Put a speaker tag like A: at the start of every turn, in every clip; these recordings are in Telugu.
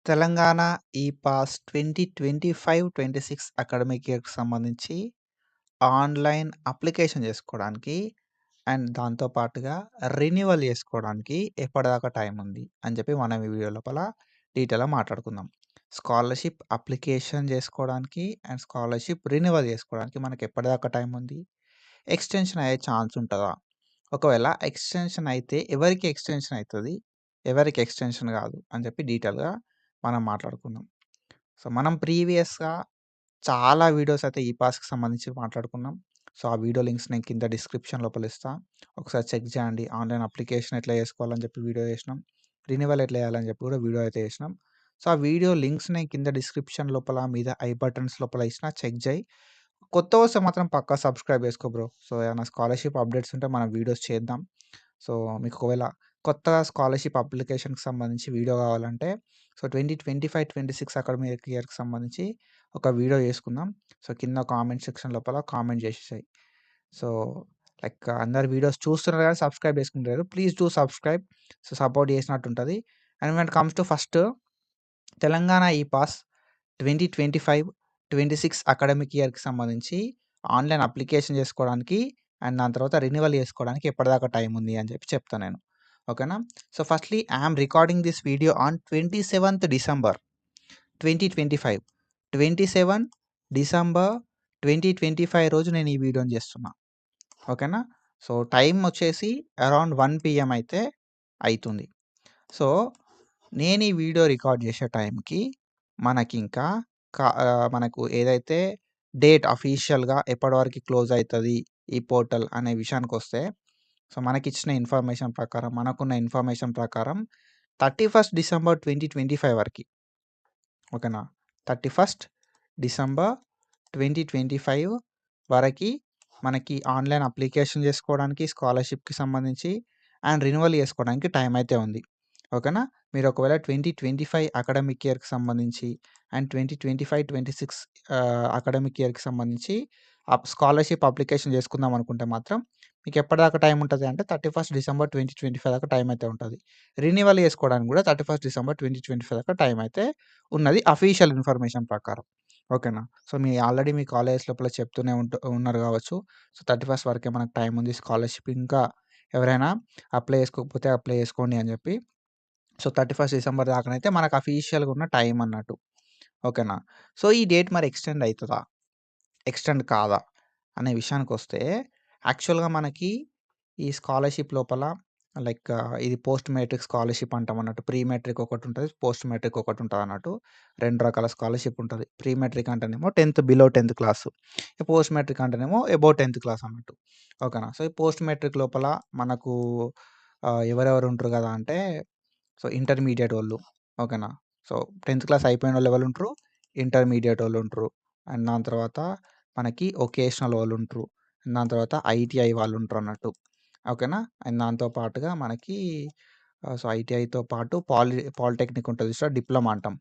A: తెలంగాణ ఈ-పాస్ 2025-26 అకాడమిక్ ఇయర్‌కి సంబంధించి ఆన్‌లైన్ అప్లికేషన్ చేసుకోవడానికి అండ్ దాంతో పాటుగా రెన్యువల్ చేసుకోవడానికి ఎప్పటిదాకా టైం ఉంది అని చెప్పి మనం ఈ వీడియో లోపల డీటెయిల్‌గా మాట్లాడుకుందాం. స్కాలర్‌షిప్ అప్లికేషన్ చేసుకోవడానికి అండ్ స్కాలర్‌షిప్ రెన్యువల్ చేసుకోవడానికి మనకి ఎప్పటిదాకా టైం ఉంది? ఎక్స్‌టెన్షన్ అయ్యే ఛాన్స్ ఉంటదా? ఒకవేళ ఎక్స్‌టెన్షన్ అయితే ఎవరికి ఎక్స్‌టెన్షన్ అయితది? ఎవరికి ఎక్స్‌టెన్షన్ కాదు అని చెప్పి డీటెయిల్‌గా మనం మాట్లాడుకుందాం. సో, మనం ప్రీవియస్‌గా చాలా వీడియోస్ అయితే ఈ-పాస్‌కి సంబంధించి మాట్లాడుకున్నాం. సో, ఆ వీడియో లింక్స్ నేను కింద డిస్క్రిప్షన్ లోపల ఇస్తా. ఒకసారి చెక్ చేయండి. ఆన్‌లైన్ అప్లికేషన్ ఎట్లా చేసుకోవాలని చెప్పి వీడియో చేసినాం. రెన్యువల్ ఎట్లా చేయాలని చెప్పి కూడా వీడియో అయితే చేసినాం. సో, ఆ వీడియో లింక్స్ నేను కింద డిస్క్రిప్షన్ లోపల మీద ఐ బటన్స్ లోపల ఇచ్చిన చెక్ చేయి. కొత్తగొస్తే మాత్రం పక్కా సబ్స్క్రైబ్ చేసుకో బ్రో. సో, ఏమైనా స్కాలర్‌షిప్ అప్డేట్స్ ఉంటే మనం వీడియోస్ చేద్దాం. సో, మీకు ఒకవేళ కొత్తగా స్కాలర్‌షిప్ అప్లికేషన్‌కి సంబంధించి వీడియో కావాలంటే సో, 2025-26 అకాడమిక్ ఇయర్‌కి సంబంధించి ఒక వీడియో చేసుకుందాం. సో, కింద కామెంట్ సెక్షన్ లోపల కామెంట్ చేసేసేయి. సో, లైక్ అందరు వీడియోస్ చూస్తున్నారు కానీ సబ్స్క్రైబ్ చేసుకుంటలేరు. Please do subscribe. So, support చేసినట్టు ఉంటది. And when it comes to first Telangana e-pass 2025-26 academic ఇయర్‌కి సంబంధించి ఆన్‌లైన్ అప్లికేషన్ చేసుకోవడానికి అండ్ దాని తర్వాత రెన్యువల్ చేసుకోవడానికి ఎప్పటిదాకా టైం ఉంది అని చెప్పి చెప్తా నేను. ఓకేనా? So, firstly I am recording this video on 27th December 2025. 27 December 2025 రోజు నేను ఈ వీడియోని చేస్తున్నా. ఓకేనా? సో, టైం వచ్చేసి అరౌండ్ 1 పీఎం అయితే అయితుంది. సో, నేను ఈ వీడియో రికార్డ్ చేసే టైంకి మనకింకా మనకు ఏదైతే డేట్ అఫీషియల్‌గా ఎప్పటి వరకి క్లోజ్ అయితది ఈ పోర్టల్ అనే విషయానికొస్తే, సో, మనకిచ్చిన ఇన్ఫర్మేషన్ ప్రకారం, మనకున్న ఇన్ఫర్మేషన్ ప్రకారం 31 డిసెంబర్ 2025 వరకి. ఓకేనా? 31 డిసెంబర్ 2025 వరకి మనకి ఆన్‌లైన్ అప్లికేషన్ చేసుకోవడానికి స్కాలర్‌షిప్‌కి సంబంధించి అండ్ రెన్యువల్ చేసుకోవడానికి టైం అయితే ఉంది. ఓకేనా? మీరు ఒకవేళ 2025 అకాడమిక్ ఇయర్‌కి సంబంధించి అండ్ 2025-26 అకాడమిక్ ఇయర్‌కి సంబంధించి స్కాలర్‌షిప్ అప్లికేషన్ చేసుకుందాం అనుకుంటే మాత్రం మీకు ఎప్పటిదాకా టైం ఉంటది అంటే 31 డిసెంబర్ 2025 దాకా టైం అయితే ఉంటది. రెన్యువల్ చేసుకోవడానికి కూడా 31 డిసెంబర్ 2025 దాకా టైం అయితే ఉన్నది అఫీషియల్ ఇన్ఫర్మేషన్ ప్రకారం. ఓకేనా? సో, ఆల్రెడీ మీ కాలేజెస్ లోపల చెప్తూనే ఉన్నారు కావచ్చు. సో, 31 వరకే మనకు టైం ఉంది. స్కాలర్‌షిప్ ఇంకా ఎవరైనా అప్లై చేసుకోకపోతే అప్లై చేసుకోండి అని చెప్పి. సో, 31 డిసెంబర్ దాకానైతే మనకు అఫీషియల్‌గా ఉన్న టైం అన్నట్టు. ఓకేనా? సో, ఈ డేట్ మరి ఎక్స్‌టెండ్ అయితదా? ఎక్స్‌టెండ్ కాదా? అనే విషయానికొస్తే యాక్చువల్‌గా మనకి ఈ స్కాలర్‌షిప్ లోపల లైక్ ఇది పోస్ట్ మెట్రిక్ స్కాలర్‌షిప్ అంటామన్నట్టు. ప్రీ మెట్రిక్ ఒకటుంటది. పోస్ట్ మెట్రిక్ ఒకటుంటదన్నట్టు. 2 రకాల స్కాలర్‌షిప్ ఉంటది. ప్రీ మెట్రిక్ అంటేనేమో 10th below 10th class. Post matric అంటేనేమో అబోవ్ 10th క్లాస్ అన్నట్టు. ఓకేనా? సో, ఈ పోస్ట్ మెట్రిక్ లోపల మనకు ఎవరెవరు ఉంటరు గదా అంటే సో, ఇంటర్మీడియేట్ వోళ్ళు. ఓకేనా? సో, 10th క్లాస్ అయిపోయినోళ్ళు ఎవలుంటరు? ఇంటర్మీడియేట్ వోళ్ళుంటరు. అండ్ దాని తర్వాత మనకి వొకేషనల్ వోళ్ళుంటరు. దాని తర్వాత ఐటీఐ వాళ్ళుంటరన్నట్టు. ఓకేనా? అండ్ దాంతో పాటుగా మనకి సో, ఐటీఐతో పాటు పాలిటెక్నిక్ ఉంటది చూసారా? డిప్లొమా అంటాం.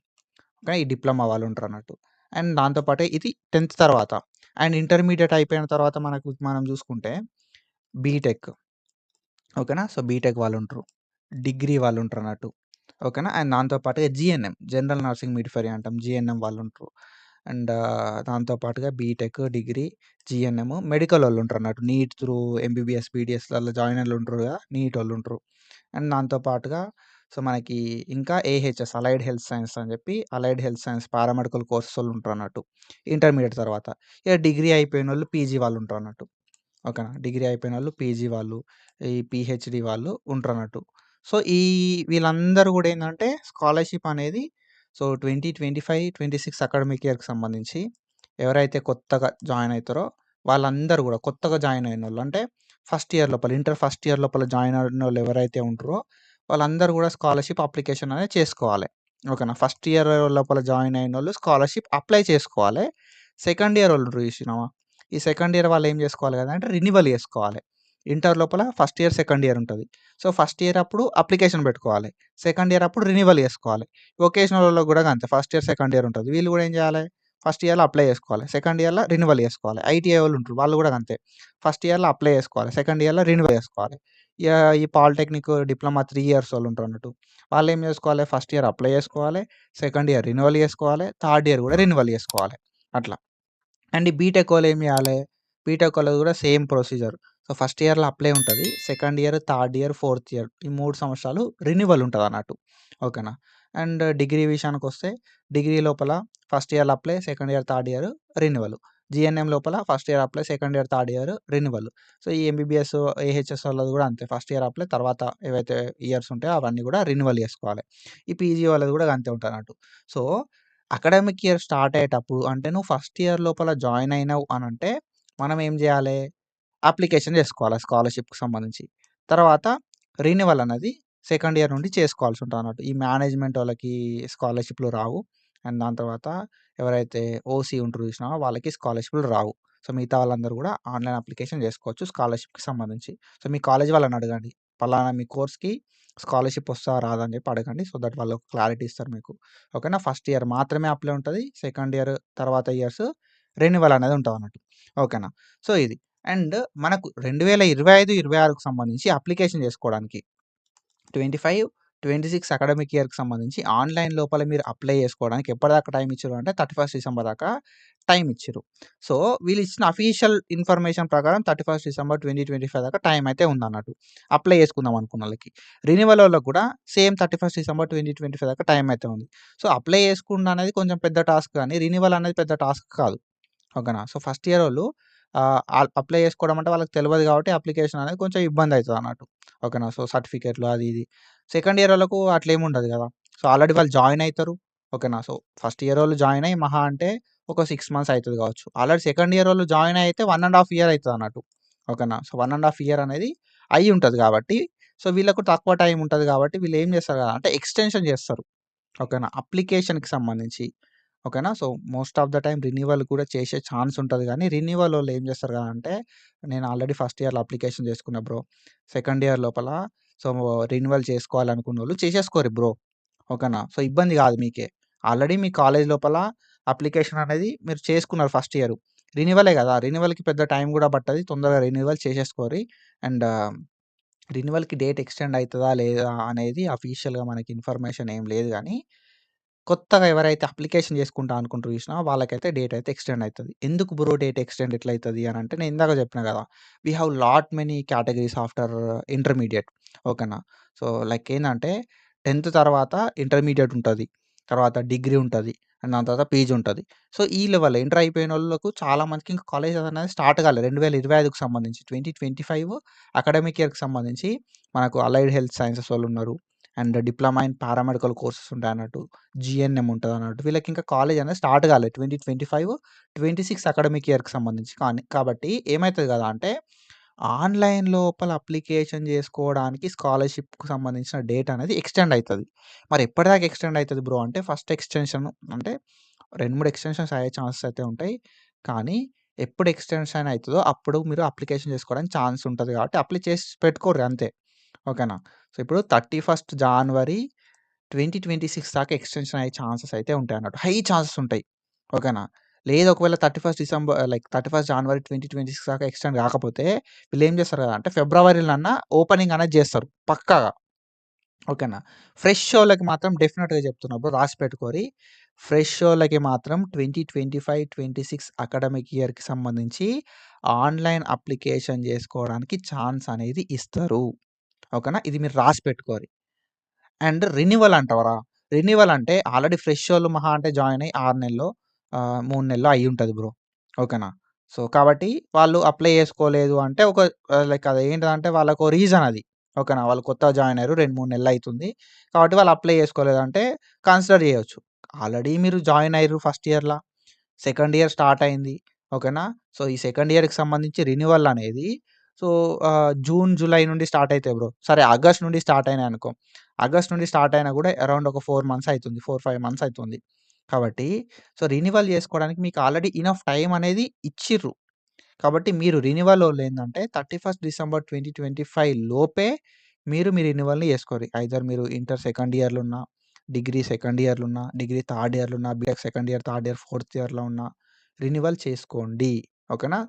A: ఓకే. ఈ డిప్లొమా వాళ్ళుంటరన్నట్టు. అండ్ దాంతో పాటే ఇది 10th తర్వాత. అండ్ ఇంటర్మీడియేట్ అయిపోయిన తర్వాత మనం చూసుకుంటే బీటెక్. ఓకేనా? సో, బీటెక్ వాళ్ళుంటరు. డిగ్రీ వాళ్ళుంటరన్నట్టు. ఓకేనా? అండ్ దాంతో పాటుగా జీఎన్ఎం జనరల్ నర్సింగ్ మిడ్‌ఫరీ అంటాం. జీఎన్ఎం వాళ్ళుంటరు. అండ్ దాంతో పాటుగా బీటెక్, డిగ్రీ, జీఎన్ఎం మెడికల్ వోళ్ళుంటరన్నట్టు. నీట్ త్రూ ఎంబీబీఎస్, బీడీఎస్‌లలో జాయిన్ ఓళ్ళుంటరు గదా! నీటోళ్ళుంటరు. అండ్ దాంతో పాటుగా సో, మనకి ఇంకా ఏహెచ్ఎస్ అలైడ్ హెల్త్ సైన్స్ అని చెప్పి allied health science paramedical courses ఉంటారన్నట్టు. ఇంటర్మీడియేట్ తర్వాత. ఇక డిగ్రీ అయిపోయినోళ్ళు పీజీ వాళ్ళుంటారన్నట్టు. ఓకేనా? డిగ్రీ అయిపోయినోళ్ళు పీజీ వాళ్ళు, ఈ పీహెచ్‌డీ వాళ్ళు ఉంటరన్నట్టు. సో, వీళ్ళందరూ గూడా ఏందంటే స్కాలర్‌షిప్ అనేది సో, 2025-26 అకాడమిక్ ఇయర్‌కి సంబంధించి ఎవరైతే కొత్తగా జాయిన్ అయితారో వాళ్ళందరూ గూడా కొత్తగా జాయిన్ అయినోళ్ళు అంటే ఫస్ట్ ఇయర్ లోపల ఇంటర్ ఫస్ట్ ఇయర్ లోపల జాయిన్ అయినోళ్ళు ఎవరైతే ఉంటరో వాళ్ళందరూ గూడా స్కాలర్‌షిప్ అప్లికేషన్ అనేది చేసుకోవాలి. ఓకేనా? ఫస్ట్ ఇయర్ లోపల జాయిన్ అయినోళ్ళు స్కాలర్‌షిప్ అప్లై చేసుకోవాలి. సెకండ్ ఇయర్ వోళ్ళు ఉంటరు చూసినావా? ఈ సెకండ్ ఇయర్ వాళ్ళు ఏం చేసుకోవాలి కదా అంటే రెన్యువల్ చేసుకోవాలి. ఇంటర్ లోపల ఫస్ట్ ఇయర్, సెకండ్ ఇయర్ ఉంటది. సో, ఫస్ట్ ఇయర్ అప్పుడు అప్లికేషన్ పెట్టుకోవాలి. సెకండ్ ఇయర్ అప్పుడు రెన్యువల్ చేసుకోవాలి. వొకేషనల్ వోళ్ళకి గూడా అంతే. ఫస్ట్ ఇయర్, సెకండ్ ఇయర్ ఉంటది. వీళ్ళు గూడా ఏం చేయాలి? ఫస్ట్ ఇయర్‌లో అప్లై చేసుకోవాలి. సెకండ్ ఇయర్‌లో రెన్యువల్ చేసుకోవాలి. ఐటీఐ వోళ్ళు ఉంటరు. వాళ్ళు గూడా అంతే. ఫస్ట్ ఇయర్‌లో అప్లై చేసుకోవాలి. సెకండ్ ఇయర్‌లో రెన్యువల్ చేసుకోవాలి. ఈ పాలిటెక్నిక్, డిప్లొమా 3 ఇయర్స్ వాళ్ళుంటారన్నట్టు. వాళ్ళేం జేసుకోవాలి, ఫస్ట్ ఇయర్ అప్లై జేసుకోవాలి, సెకండ్ ఇయర్ రెన్యువల్ జేసుకోవాలి, థర్డ్ ఇయర్ గూడా రెన్యువల్ జేసుకోవాలి. అట్లా. అండ్ ఈ బీటెక్ వోళ్ళు ఏం జేయాలే, బీటెక్ వాళ్ళది గూడా సేమ్ ప్రొసీజర్. సో, ఫస్ట్ ఇయర్‌లో అప్లై ఉంటది. Second year, third year, fourth year ఈ 3 సంవత్సరాలు రెన్యువల్ ఉంటదన్నట్టు. ఓకేనా. అండ్ డిగ్రీ విషయానికొస్తే డిగ్రీ లోపల ఫస్ట్ ఇయర్‌లో apply, second year, third year renewal. G N M లోపల first year apply, second year, third year renewal. So, ఈ ఎంబీబీఎస్, ఏహెచ్ఎస్ వాళ్ళది గూడా అంతే. ఫస్ట్ ఇయర్ అప్లై, తర్వాత ఏవైతే ఇయర్స్ ఉంటాయో అవన్నీ గూడా రెన్యువల్ జేసుకోవాలి. ఈ పీజీ వాళ్ళది గూడా అంతే ఉంటదన్నట్టు. సో, అకాడమిక్ ఇయర్ స్టార్ట్ అయ్యేటప్పుడు అంటే నువ్వు ఫస్ట్ ఇయర్ లోపల జాయిన్ అయినావు అనంటే, మనం ఏం జేయాలే, అప్లికేషన్ జేసుకోవాలి స్కాలర్‌షిప్‌కి సంబంధించి. తర్వాత రెన్యువల్ అనేది సెకండ్ ఇయర్ నుండి చేసుకోవాల్సి ఉంటదన్నట్టు. ఈ మేనేజ్‌మెంట్ వాళ్ళకి స్కాలర్‌షిప్‌లు రావు. అండ్ దాని తర్వాత ఎవరైతే ఓసీ ఉంటారో చూసినావా వాళ్ళకి స్కాలర్‌షిప్‌లు రావు. సో, మిగతా వాళ్ళందరూ గూడా ఆన్‌లైన్ అప్లికేషన్ జేసుకోవచ్చు స్కాలర్‌షిప్‌కి సంబంధించి. సో, మీ కాలేజ్ వాళ్ళని అడగండి. పలానా మీ కోర్స్‌కి స్కాలర్‌షిప్ వస్తదా? రాదా? అని జెప్పి అడగండి. సో, దట్ వాళ్ళు క్లారిటీ ఇస్తారు మీకు. ఓకేనా. ఫస్ట్ ఇయర్ మాత్రమే అప్లై ఉంటది. సెకండ్ ఇయర్ తర్వాత ఇయర్స్ రెన్యువల్ అనేది ఉంటదన్నట్టు. ఓకేనా. సో, ఇది. అండ్ మనకు 2025, 26కి సంబంధించి అప్లికేషన్ జేసుకోవడానికి 25, 26 అకాడమిక్ ఇయర్‌కి సంబంధించి ఆన్‌లైన్ లోపల మీరు అప్లై చేసుకోవడానికి ఎప్పటిదాకా టైమ్ ఇచ్చిర్రు అంటే 31 డిసెంబర్ దాకా టైమ్ ఇచ్చిర్రు. సో, వీళ్ళు ఇచ్చిన అఫీషియల్ ఇన్ఫర్మేషన్ ప్రకారం 31 డిసెంబర్ 2025 దాకా టైమ్ అయితే ఉందన్నట్టు. అప్లై చేసుకుందాం అనుకున్నోళ్ళకి. రెన్యువలోళ్ళకి కూడా సేమ్ 31 డిసెంబర్ 2025 దాకా టైమ్ అయితే ఉంది. సో, అప్లై చేసుకుండా అనేది కొంచెం పెద్ద టాస్క్ గానీ, రెన్యువల్ అనేది పెద్ద టాస్క్ కాదు. ఓకేనా. సో, ఫస్ట్ ఇయర్ వోళ్ళు అప్లై చేసుకోవడం అంటే వాళ్ళకి తెలవదు కాబట్టి అప్లికేషన్ అనేది కొంచెం ఇబ్బందయితదన్నట్టు. ఓకేనా. సో, సర్టిఫికేట్‌లు అది ఇది. సెకండ్ ఇయర్ వోళ్ళకు అట్లేముండదు గదా! సో, ఆల్రెడీ వాళ్ళు జాయిన్ అయితరు. ఓకేనా. సో, ఫస్ట్ ఇయర్ వోళ్ళు జాయిన్ అయ్యి మహా అంటే ఒక 6 మంత్స్ అయితది గావచ్చు. ఆల్రెడీ సెకండ్ ఇయర్ వోళ్ళు జాయిన్ అయితే 1 ½ ఇయర్ అయితదన్నట్టు. ఓకేనా. సో, 1 ½ ఇయర్ అనేది అయ్యుంటది గాబట్టి, సో, వీళ్ళకు తక్కువ టైమ్ ఉంటది గాబట్టి వీళ్ళేం జేస్తారు గదా అంటే ఎక్స్‌టెన్షన్ జేస్తారు. ఓకేనా. అప్లికేషన్‌కి సంబంధించి. ఓకేనా. So, most of the time renewal కూడా చేసే ఛాన్స్ ఉంటది గానీ, రెన్యువలోళ్ళు ఏం చేస్తారు కదా అంటే, నేను ఆల్రెడీ ఫస్ట్ ఇయర్‌లో అప్లికేషన్ చేసుకున్నా బ్రో. సెకండ్ ఇయర్ లోపల సో, రెన్యువల్ చేసుకోవాలనుకున్నోళ్ళు చేసేసుకోరి బ్రో. ఓకేనా. సో, ఇబ్బంది కాదు మీకే. ఆల్రెడీ మీ కాలేజ్ లోపల అప్లికేషన్ అనేది మీరు చేసుకున్నారు ఫస్ట్ ఇయరు. రెన్యువలే కదా! రెన్యువల్‌కి పెద్ద టైం కూడా పట్టది. తొందరగా రెన్యువల్ చేసేసుకోరి. అండ్ రెన్యువల్‌కి డేట్ ఎక్స్‌టెండ్ అయితదా? లేదా? అనేది అఫీషియల్‌గా మనకి ఇన్ఫర్మేషన్ ఏం లేదు గానీ, కొత్తగా ఎవరైతే అప్లికేషన్ చేసుకుంటా అనుకుంటారో చూసినావా? వాళ్ళకైతే డేట్ అయితే ఎక్స్‌టెండ్ అయితది. ఎందుకు బ్రో డేట్ ఎక్స్‌టెండ్ ఎట్లయితది అనంటే, నేను ఇందాక చెప్పినా కదా! We have lot many categories after intermediate. ఓకేనా. సో, లైక్ ఏందంటే 10థ్ తర్వాత ఇంటర్మీడియేట్ ఉంటది. తర్వాత డిగ్రీ ఉంటది. అండ్ దాని తర్వాత పీజీ ఉంటది. సో, ఈ లెవెల్ ఇంటర్ అయిపోయినోళ్ళకు చాలా మందికి ఇంకా కాలేజ్ అనేది స్టార్ట్ కాలే. 2025కి సంబంధించి 2025 అకాడమిక్ ఇయర్‌కి సంబంధించి మనకు అలైడ్ హెల్త్ సైన్సెస్ వాళ్ళున్నారు. And diploma in paramedical courses ఉంటాయన్నట్టు. జీఎన్ఎం ఉంటదన్నట్టు. వీళ్ళకింకా కాలేజ్ అనేది స్టార్ట్ కాలే. 2025, 26 అకాడమిక్ ఇయర్‌కి సంబంధించి. కాబట్టి ఏమైతది కదా అంటే, ఆన్‌లైన్ లోపల అప్లికేషన్ చేసుకోవడానికి స్కాలర్‌షిప్‌కి సంబంధించిన డేట్ అనేది ఎక్స్‌టెండ్ అయితది. మరి ఎప్పటిదాకా ఎక్స్‌టెండ్ అయితది బ్రో అంటే, ఫస్ట్ ఎక్స్‌టెన్షన్ అంటే 2, 3 ఎక్స్‌టెన్షన్స్ అయ్యే ఛాన్సెస్ అయితే ఉంటాయి. కానీ ఎప్పుడు ఎక్స్‌టెన్షన్ అయితదో అప్పుడు మీరు అప్లికేషన్ చేసుకోవడానికి ఛాన్స్ ఉంటది కాబట్టి అప్లై చేసి పెట్టుకోర్రి అంతే. ఓకేనా. సో, ఇప్పుడు 31 జాన్వరి 2026 దాకా ఎక్స్‌టెన్షన్ అయ్యే ఛాన్సెస్ అయితే ఉంటాయన్నట్టు. హై ఛాన్సెస్ ఉంటాయి. ఓకేనా. లేదు ఒకవేళ 31 జనవరి 2026 దాకా ఎక్స్‌టెండ్ కాకపోతే వీళ్ళేం చేస్తారు కదా అంటే ఫిబ్రవరిలన్నా ఓపెనింగ్ అనేది చేస్తారు పక్కాగా. ఓకేనా. ఫ్రెషోళ్ళకి మాత్రం డెఫినిట్‌గా చెప్తున్నా బ్రో రాసి పెట్టుకోరి. ఫ్రెషోళ్ళకి మాత్రం 2025, 26 అకాడమిక్ ఇయర్‌కి సంబంధించి ఆన్‌లైన్ అప్లికేషన్ చేసుకోవడానికి ఛాన్స్ అనేది ఇస్తారు. ఓకేనా. ఇది మీరు రాసి పెట్టుకోరి. అండ్ రెన్యువల్ అంటావరా? రెన్యువల్ అంటే ఆల్రెడీ ఫ్రెషోళ్ళు మహా అంటే జాయిన్ అయ్యి 6 నెల్లో 3 నెల్లో అయ్యుంటది బ్రో. ఓకేనా. సో, కాబట్టి వాళ్ళు అప్లై చేసుకోలేదు అంటే ఒక లైక్ అదేంటిదంటే వాళ్ళకో రీజన్ అది. ఓకేనా. వాళ్ళు కొత్తగా జాయిన్ అయ్యారు. 2, 3 నెలలయితుంది. కాబట్టి వాళ్ళు అప్లై చేసుకోలేదంటే కన్సిడర్ చేయొచ్చు. ఆల్రెడీ మీరు జాయిన్ అయ్యిర్రు ఫస్ట్ ఇయర్‌ల. సెకండ్ ఇయర్ స్టార్ట్ అయింది. ఓకేనా. సో, ఈ సెకండ్ ఇయర్‌కి సంబంధించి రెన్యువల్ అనేది సో, జూన్, జులై నుండి స్టార్ట్ అయితాయి బ్రో. సరే ఆగస్ట్ నుండి స్టార్ట్ అయినాయనుకో. ఆగస్ట్ నుండి స్టార్ట్ అయినా కూడా అరౌండ్ ఒక 4 మంత్స్ అయితుంది. 4, 5 మంత్స్ అయితుంది. కాబట్టి సో, రెన్యువల్ చేసుకోవడానికి మీకు ఆల్రెడీ ఇనఫ్ టైమ్ అనేది ఇచ్చిర్రు. కాబట్టి మీరు రెన్యువలోళ్ళేందంటే 31 డిసెంబర్ 2025 లోపే మీరు మీ రెన్యువల్‌ని చేసుకోరి. ఐదర్ మీరు ఇంటర్ సెకండ్ ఇయర్‌లో ఉన్నా, డిగ్రీ సెకండ్ ఇయర్‌లో ఉన్నా, డిగ్రీ థర్డ్ ఇయర్‌లో ఉన్నా, BTech second year, third year, fourth ఇయర్‌లో ఉన్నా రెన్యువల్ చేసుకోండి. ఓకేనా.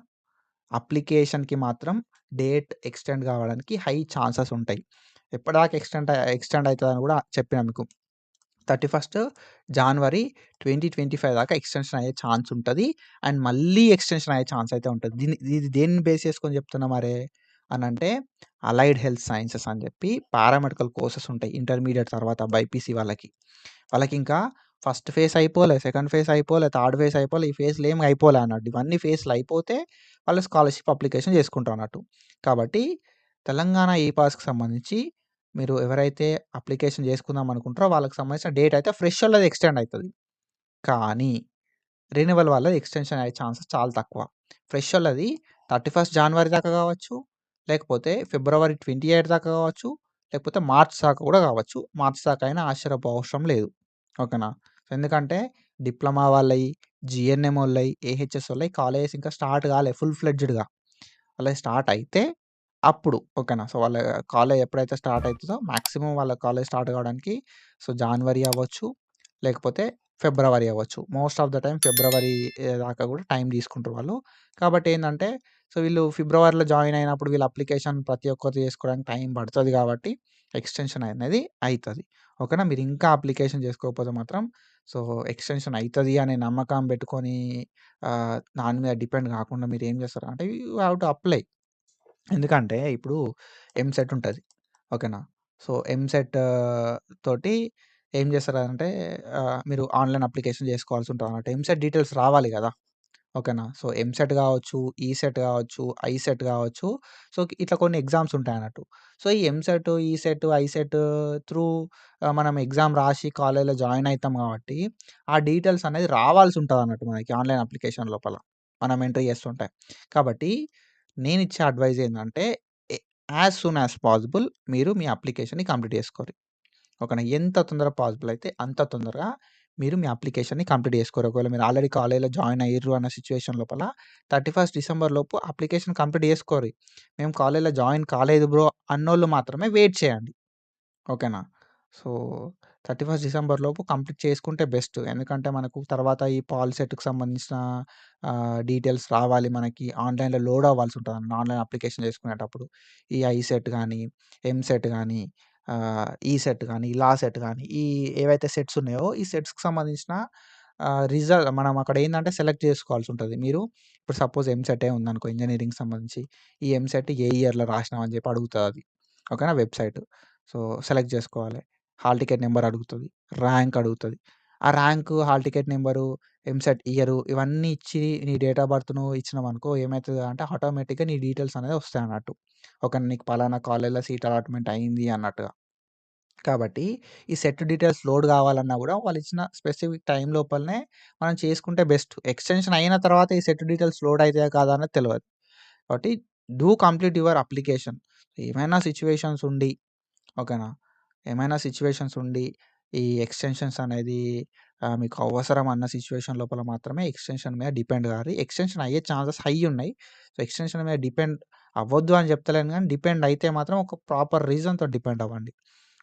A: అప్లికేషన్‌కి మాత్రం డేట్ ఎక్స్‌టెండ్ కావడానికి హై ఛాన్సెస్ ఉంటాయి. ఎప్పటిదాకా ఎక్స్‌టెండ్ అయితదని కూడా చెప్పినా మీకు. 31 జాన్వరి 2025 దాకా ఎక్స్‌టెన్షన్ అయ్యే ఛాన్స్ ఉంటది. అండ్ మళ్ళీ ఎక్స్‌టెన్షన్ అయ్యే ఛాన్స్ అయితే ఉంటది. ఇది దేన్ని బేస్ చేసుకొని చెప్తున్నా మరే అనంటే, అలైడ్ హెల్త్ సైన్సెస్ అని చెప్పి పారామెడికల్ కోర్సెస్ ఉంటాయి. ఇంటర్మీడియేట్ తర్వాత బైపీసీ వాళ్ళకి. వాళ్ళకింకా ఫస్ట్ ఫేజ్ అయిపోలే, సెకండ్ ఫేజ్ అయిపోలే, థర్డ్ ఫేజ్ అయిపోలే, ఈ ఫేజ్‌లు ఏమి అయిపోలే అన్నట్టు. ఇవన్నీ ఫేజ్‌లు అయిపోతే వాళ్ళు స్కాలర్‌షిప్ అప్లికేషన్ చేసుకుంటారు అన్నట్టు. కాబట్టి తెలంగాణ ఈ పాస్‌కి సంబంధించి మీరు ఎవరైతే అప్లికేషన్ చేసుకుందాం అనుకుంటారో వాళ్ళకి సంబంధించిన డేట్ అయితే ఫ్రెషోళ్ళది ఎక్స్‌టెండ్ అయితది. కానీ రెన్యువల్ వాళ్ళది ఎక్స్‌టెన్షన్ అయ్యే ఛాన్సెస్ చాలా తక్కువ. ఫ్రెషోళ్ళది 31 జాన్వరి దాకా కావచ్చు, లేకపోతే ఫిబ్రవరి 28 దాకా కావచ్చు, లేకపోతే మార్చ్ దాకా కూడా కావచ్చు. మార్చ్ దాకా అయినా ఆశ్చర్యపోవసరం లేదు. ఓకేనా? ఎందుకంటే డిప్లొమా వాళ్ళయి, జీఎన్ఎం ఓళ్ళయి, ఏహెచ్ఎస్ ఓళ్ళయి కాలేజెస్ ఇంకా స్టార్ట్ కాలే ఫుల్ ఫ్లెడ్జ్డ్‌గా. వాళ్ళయి స్టార్ట్ అయితే అప్పుడు ఓకేనా. సో, వాళ్ళ కాలేజ్ ఎప్పుడైతే స్టార్ట్ అయితదో మాక్సిమం వాళ్ళ కాలేజ్ స్టార్ట్ కావడానికి సో, జాన్వరి అవ్వచ్చు, లేకపోతే ఫిబ్రవరి అవ్వచ్చు. మోస్ట్ ఆఫ్ ద టైమ్ ఫిబ్రవరి దాకా కూడా టైం తీసుకుంటారు వాళ్ళు. కాబట్టి ఏందంటే, సో, వీళ్ళు ఫిబ్రవరిలో జాయిన్ అయినప్పుడు వీళ్ళ అప్లికేషన్ ప్రతి ఒక్కటి చేసుకోవడానికి టైం పడతది కాబట్టి ఎక్స్‌టెన్షన్ అనేది అయితది. ఓకేనా. మీరు ఇంకా అప్లికేషన్ చేసుకోకపోతే మాత్రం సో, ఎక్స్‌టెన్షన్ అయితది అనే నమ్మకం పెట్టుకొని దాని మీద డిపెండ్ కాకుండా మీరు ఏం చేస్తారంటే యూ హావ్ టు అప్లై. ఎందుకంటే ఇప్పుడు ఎంసెట్ ఉంటది. ఓకేనా. సో, ఎంసెట్ తోటి ఏం చేస్తారంటే మీరు ఆన్‌లైన్ అప్లికేషన్ చేసుకోవాల్సి ఉంటదన్నమాట. ఎంసెట్ డీటెయిల్స్ రావాలి గదా! ఓకేనా. సో, ఎంసెట్ గావచ్చు, ఈసెట్ గావచ్చు, ఐసెట్ గావచ్చు. సో, ఇట్లా కొన్ని ఎగ్జామ్స్ ఉంటాయన్నట్టు. సో, ఈ ఎంసెట్, ఈసెట్, ఐసెట్ త్రూ మనం ఎగ్జామ్ రాసి కాలేజ్‌లో జాయిన్ అయితాం గాబట్టి, ఆ డీటెయిల్స్ అనేది రావాల్సి ఉంటదన్నట్టు మనకి ఆన్‌లైన్ అప్లికేషన్ లోపల. మనం ఎంట్రీ చేస్తుంటే. కాబట్టి నేనిచ్చే అడ్వైస్ ఏందంటే ఎ యాస్ సూన్ యాస్ పాసిబుల్ మీరు మీ అప్లికేషన్‌ని కంప్లీట్ చేసుకోండి. ఓకేనా. ఎంత తొందరగా పాసిబుల్ అయితే అంత తొందరగా మీరు మీ అప్లికేషన్‌ని కంప్లీట్ చేసుకోరు. ఒకవేళ మీరు ఆల్రెడీ కాలేజ్‌లో జాయిన్ అయ్యిర్రు అన్న సిట్యుయేషన్ లోపల 31 డిసెంబర్ లోపు అప్లికేషన్ కంప్లీట్ చేసుకోరి. మేము కాలేజ్‌లో జాయిన్ కాలేదు బ్రో అన్నోళ్ళు మాత్రమే వెయిట్ చేయండి. ఓకేనా. సో, 31 డిసెంబర్ లోపు కంప్లీట్ చేసుకుంటే బెస్ట్. ఎందుకంటే మనకు తర్వాత ఈ పాలిసెట్‌కి సంబంధించిన డీటెయిల్స్ రావాలి మనకి. ఆన్‌లైన్‌లో లోడ్ అవ్వాల్సి ఉంటదన్నమాట. ఆన్‌లైన్ అప్లికేషన్ చేసుకునేటప్పుడు. ఈ ఐసెట్ గానీ, ఎంసెట్ గానీ, ఈసెట్ గానీ, లాసెట్ గానీ, ఈ ఏవైతే సెట్స్ ఉన్నాయో ఈ సెట్స్‌కి సంబంధించిన మనం అక్కడ ఏందంటే సెలెక్ట్ చేసుకోవాల్సి ఉంటది. మీరు ఇప్పుడు సపోజ్ ఎంసెటే ఉందనుకో ఇంజినీరింగ్‌కి సంబంధించి. ఈ ఎంసెట్ ఏ ఇయర్‌లో రాసినావు అని చెప్పి అడుగుతదది. ఓకేనా వెబ్‌సైట్. సో, సెలెక్ట్ జేసుకోవాలి. హాల్ టికెట్ నంబర్ అడుగుతది. ర్యాంక్ అడుగుతది. ఆ rank, hall ticket number, EAMCET year ఇవన్నీ ఇచ్చి నీ డేట్ ఆఫ్ బర్త్‌ను ఇచ్చినావనుకో ఏమైతదంటే ఆటోమేటిక్‌గా నీ డీటెయిల్స్ అనేది వస్తాయన్నట్టు. ఓకే. నీకు పలానా కాలేజ్‌లో సీట్ అలాట్‌మెంట్ అయింది అన్నట్టుగా. కాబట్టి ఈ సెట్ డీటెయిల్స్ లోడ్ కావాలన్నా గూడా వాళ్ళిచ్చిన స్పెసిఫిక్ టైమ్ లోపలనే మనం చేసుకుంటే బెస్ట్. ఎక్స్‌టెన్షన్ అయిన తర్వాత ఈ సెట్ డీటెయిల్స్ లోడ్ అయితాయా కాదా అన్నది తెలవదు. కాబట్టి డూ కంప్లీట్ యువర్ అప్లికేషన్. ఏమైనా సిట్యుయేషన్స్ ఉండి ఓకేనా. ఏమైనా సిట్యుయేషన్స్ ఉండి, ఈ ఎక్స్‌టెన్షన్స్ అనేది మీకు అవసరం అన్న సిట్యుయేషన్ లోపల మాత్రమే ఎక్స్‌టెన్షన్ మీద డిపెండ్ గారి. ఎక్స్‌టెన్షన్ అయ్యే ఛాన్సెస్ హై ఉన్నాయి. సో, ఎక్స్‌టెన్షన్ మీద డిపెండ్ అవ్వద్దు అని చెప్తలేను గానీ, డిపెండ్ అయితే మాత్రం ఒక ప్రాపర్ రీజన్‌తో డిపెండ్ అవ్వండి.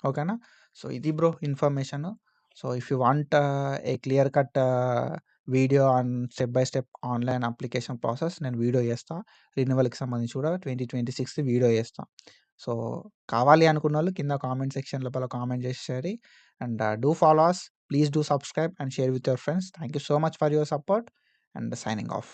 A: ఓకేనా. సో, ఇది bro information. So, if you want a clear cut video on step by step online application process నేను వీడియో చేస్తా. రెన్యువల్‌కి సంబంధించి కూడా 2026 వీడియో చేస్తా. సో, కావాలి అనుకున్నోళ్ళు కింద కామెంట్ సెక్షన్ లోపల కామెంట్ చేసేసేయండి. And do follow us. Please do subscribe and share with your friends. Thank you so much for your support and signing of.